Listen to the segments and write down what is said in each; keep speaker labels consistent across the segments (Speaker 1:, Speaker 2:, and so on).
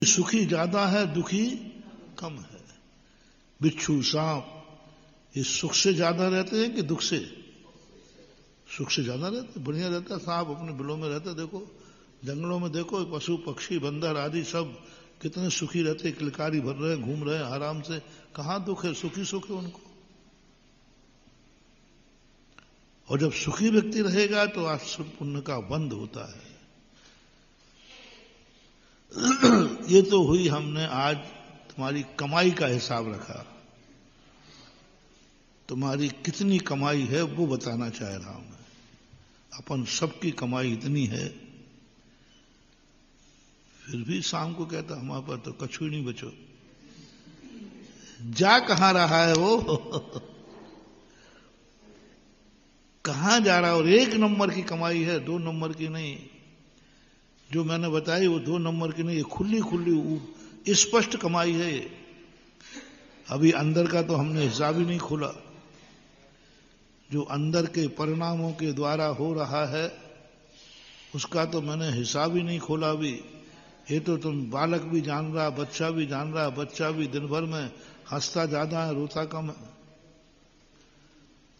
Speaker 1: सुखी ज्यादा है, दुखी कम है। बिच्छू, सांप ये सुख से ज्यादा रहते हैं कि दुख से? सुख से ज्यादा रहते, बढ़िया रहता है। सांप अपने बिलों में रहता है, देखो जंगलों में देखो, पशु पक्षी बंदर आदि सब कितने सुखी रहते, किलकारी भर रहे हैं, घूम रहे हैं आराम से। कहां दुख है? सुखी सुख है उनको। और जब सुखी व्यक्ति रहेगा तो आश्रम पुण्य का बंध होता है। ये तो हुई, हमने आज तुम्हारी कमाई का हिसाब रखा। तुम्हारी कितनी कमाई है वो बताना चाह रहा हूं मैं। अपन सबकी कमाई इतनी है, फिर भी शाम को कहता हमारे पास तो कछु नहीं बचो। जा कहां रहा है वो? कहां जा रहा है? और 1 नंबर की कमाई है, 2 नंबर की नहीं। जो मैंने बताई वो 2 नंबर की नहीं है, खुली खुली स्पष्ट कमाई है। अभी अंदर का तो हमने हिसाब ही नहीं खोला। जो अंदर के परिणामों के द्वारा हो रहा है उसका तो मैंने हिसाब ही नहीं खोला अभी। ये तो तुम बालक भी जान रहा, बच्चा भी जान रहा। बच्चा भी दिन भर में हंसता ज्यादा है, रोता कम है।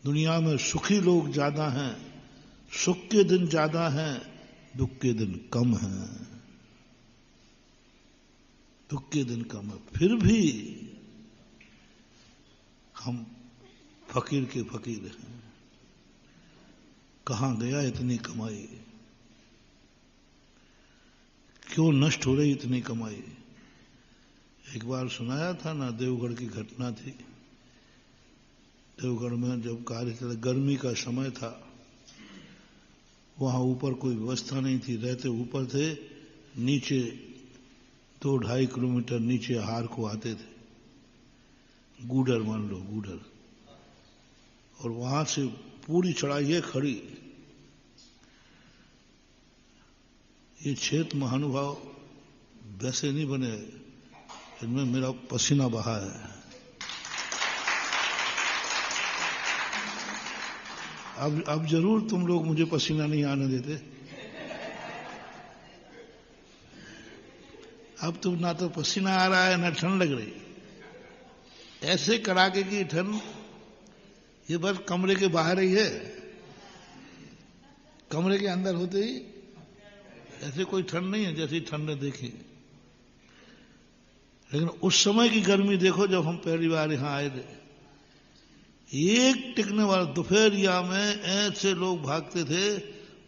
Speaker 1: दुनिया में सुखी लोग ज्यादा हैं, सुख के दिन ज्यादा हैं, दुख के दिन कम हैं। दुख के दिन कम है, फिर भी हम फकीर के फकीर हैं। कहां गया इतनी कमाई? क्यों नष्ट हो रही इतनी कमाई? एक बार सुनाया था ना, देवगढ़ की घटना थी। देवगढ़ में जब कार्य चला, गर्मी का समय था, वहां ऊपर कोई व्यवस्था नहीं थी। रहते ऊपर थे, नीचे 2-2.5 किलोमीटर नीचे हार को आते थे। गूडर मान लो, गूडर। और वहां से पूरी चढ़ाई है खड़ी। ये क्षेत्र महानुभाव वैसे नहीं बने, इनमें मेरा पसीना बहा है। अब जरूर तुम लोग मुझे पसीना नहीं आने देते। अब तो ना तो पसीना आ रहा है ना ठंड लग रही। ऐसे कड़ाके की ठंड, ये बस कमरे के बाहर ही है। कमरे के अंदर होते ही ऐसे कोई ठंड नहीं है जैसी ठंड ने देखी। लेकिन उस समय की गर्मी देखो, जब हम पहली बार यहां आए थे। एक टिकने वाला दोपहरिया में ऐसे लोग भागते थे,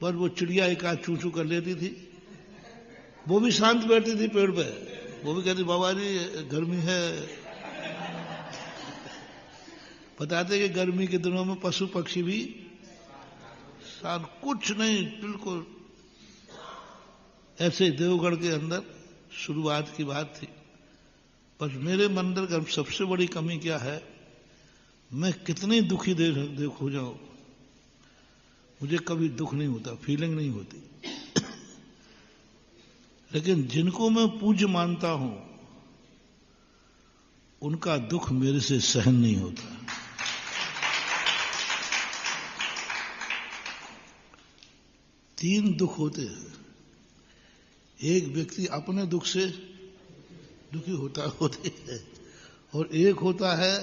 Speaker 1: पर वो चिड़िया एक आध चू चू कर लेती थी, वो भी शांत बैठती थी पेड़ पे। वो भी कहती बाबा जी गर्मी है। बताते कि गर्मी के दिनों में पशु पक्षी भी शांत, कुछ नहीं, बिल्कुल ऐसे देवगढ़ के अंदर शुरुआत की बात थी। पर मेरे मंदिर का सबसे बड़ी कमी क्या है, मैं कितने दुखी देख हो जाऊं, मुझे कभी दुख नहीं होता, फीलिंग नहीं होती। लेकिन जिनको मैं पूज्य मानता हूं उनका दुख मेरे से सहन नहीं होता। तीन दुख होते हैं। एक व्यक्ति अपने दुख से दुखी होते है, और एक होता है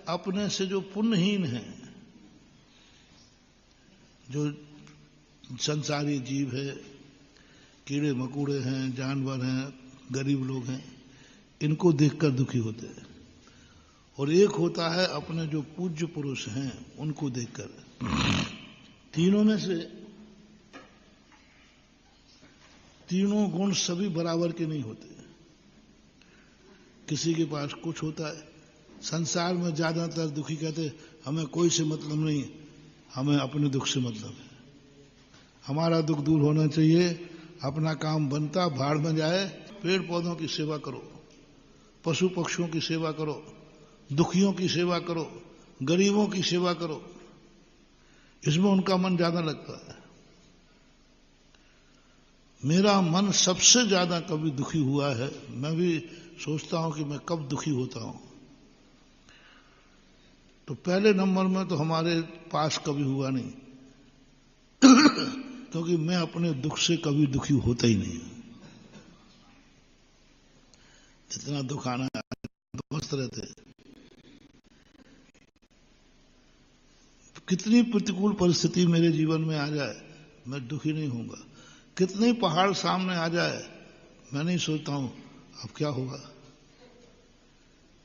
Speaker 1: अपने से जो पुण्यहीन है, जो संसारी जीव है, कीड़े मकोड़े हैं, जानवर हैं, गरीब लोग हैं, इनको देखकर दुखी होते हैं। और एक होता है अपने जो पूज्य पुरुष हैं उनको देखकर। तीनों में से तीनों गुण सभी बराबर के नहीं होते। किसी के पास कुछ होता है। संसार में ज्यादातर दुखी कहते हमें कोई से मतलब नहीं, हमें अपने दुख से मतलब है, हमारा दुख दूर होना चाहिए, अपना काम बनता भाड़ में जाए। पेड़ पौधों की सेवा करो, पशु पक्षियों की सेवा करो, दुखियों की सेवा करो, गरीबों की सेवा करो, इसमें उनका मन ज्यादा लगता है। मेरा मन सबसे ज्यादा कभी दुखी हुआ है, मैं भी सोचता हूं कि मैं कब दुखी होता हूं, तो पहले नंबर में तो हमारे पास कभी हुआ नहीं। क्योंकि मैं अपने दुख से कभी दुखी होता ही नहीं। इतना दुख आना मस्त रहते। कितनी प्रतिकूल परिस्थिति मेरे जीवन में आ जाए मैं दुखी नहीं होऊंगा। कितने पहाड़ सामने आ जाए मैं नहीं सोचता हूं अब क्या होगा,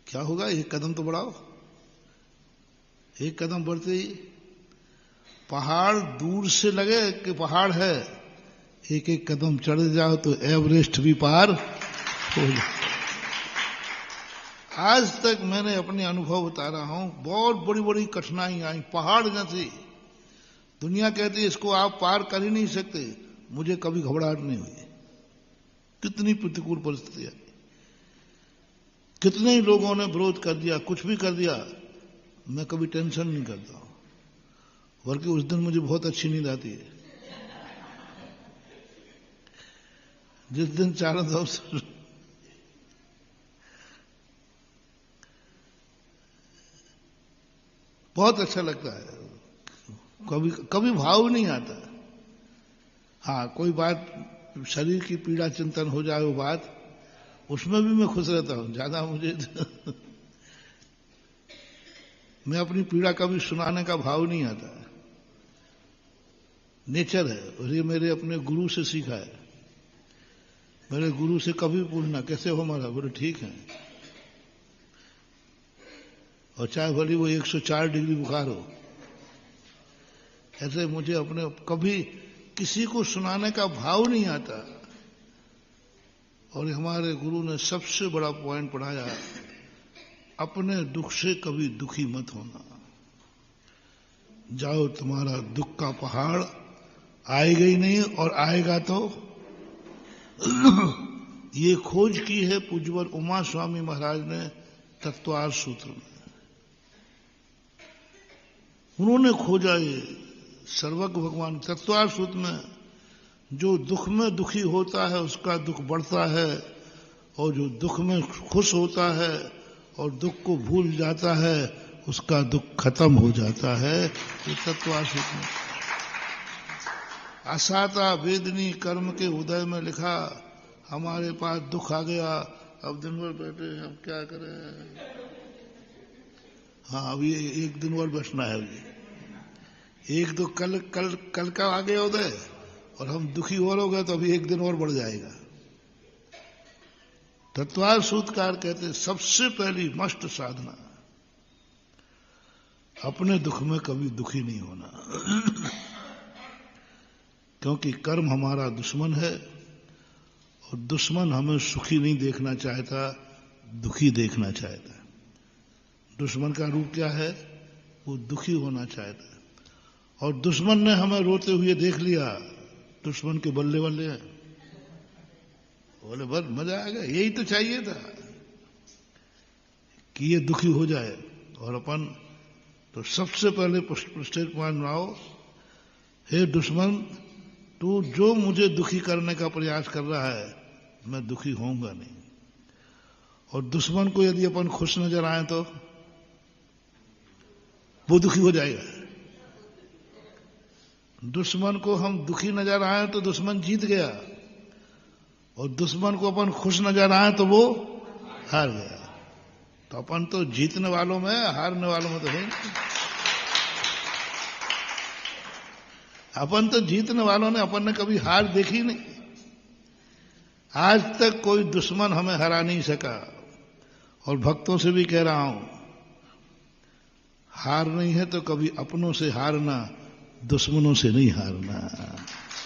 Speaker 1: क्या होगा, एक कदम तो बढ़ाओ। एक कदम बढ़ते ही पहाड़ दूर से लगे कि पहाड़ है, एक एक कदम चढ़ जाओ तो एवरेस्ट भी पार हो जाए। आज तक मैंने अपने अनुभव बता रहा हूं, बहुत बड़ी बड़ी कठिनाई आई, पहाड़ जैसी। दुनिया कहती है इसको आप पार कर ही नहीं सकते, मुझे कभी घबराहट नहीं हुई। कितनी प्रतिकूल परिस्थिति आई, कितने ही लोगों ने विरोध कर दिया, कुछ भी कर दिया, मैं कभी टेंशन नहीं करता हूं। बल्कि उस दिन मुझे बहुत अच्छी नींद आती है जिस दिन चारों तरफ बहुत अच्छा लगता है। कभी कभी भाव नहीं आता। हाँ, कोई बात शरीर की पीड़ा चिंतन हो जाए वो बात, उसमें भी मैं खुश रहता हूं। ज्यादा मुझे मैं अपनी पीड़ा कभी सुनाने का भाव नहीं आता। नेचर है, और ये मेरे अपने गुरु से सीखा है। मेरे गुरु से कभी पूछना कैसे हो महाराज, बोले ठीक है, और चाहे भली वो 104 डिग्री बुखार हो। ऐसे मुझे अपने कभी किसी को सुनाने का भाव नहीं आता। और हमारे गुरु ने सबसे बड़ा पॉइंट पढ़ाया, अपने दुख से कभी दुखी मत होना। जाओ, तुम्हारा दुख का पहाड़ आएगा ही नहीं, और आएगा तो ये खोज की है पूज्यवर उमा स्वामी महाराज ने तत्वार सूत्र में। उन्होंने खोजा ये सर्वज्ञ भगवान तत्वार सूत्र में। जो दुख में दुखी होता है उसका दुख बढ़ता है, और जो दुख में खुश होता है और दुख को भूल जाता है उसका दुख खत्म हो जाता है। ये तत्वार सूत्र में आसाता वेदनी कर्म के उदय में लिखा। हमारे पास दुख आ गया, अब दिन भर बैठे हम क्या करें। हाँ, अभी एक दिन और बचना है। अभी एक दो कल कल कल का आ गया उदय, और हम दुखी और हो गए तो अभी एक दिन और बढ़ जाएगा। तत्वार सूत्रकार कहते हैं सबसे पहली मस्ट साधना अपने दुख में कभी दुखी नहीं होना। क्योंकि कर्म हमारा दुश्मन है, और दुश्मन हमें सुखी नहीं देखना चाहता, दुखी देखना चाहता है। दुश्मन का रूप क्या है, वो दुखी होना चाहता है। और दुश्मन ने हमें रोते हुए देख लिया, दुश्मन के बल्ले बल्ले हैं, बोले बस मजा आ गया। यही तो चाहिए था कि ये दुखी हो जाए। और अपन तो सबसे पहले स्टेट पॉइंट बनाओ, हे दुश्मन, तू जो मुझे दुखी करने का प्रयास कर रहा है मैं दुखी होऊंगा नहीं। और दुश्मन को यदि अपन खुश नजर आए तो वो दुखी हो जाएगा। दुश्मन को हम दुखी नजर आए तो दुश्मन जीत गया, और दुश्मन को अपन खुश नजर आए तो वो हार गया। तो अपन तो जीतने वालों में, हारने वालों में तो है। अपन तो जीतने वालों ने, अपन ने कभी हार देखी नहीं। आज तक कोई दुश्मन हमें हरा नहीं सका। और भक्तों से भी कह रहा हूं, हार नहीं है तो कभी अपनों से हारना, दुश्मनों से नहीं हारना।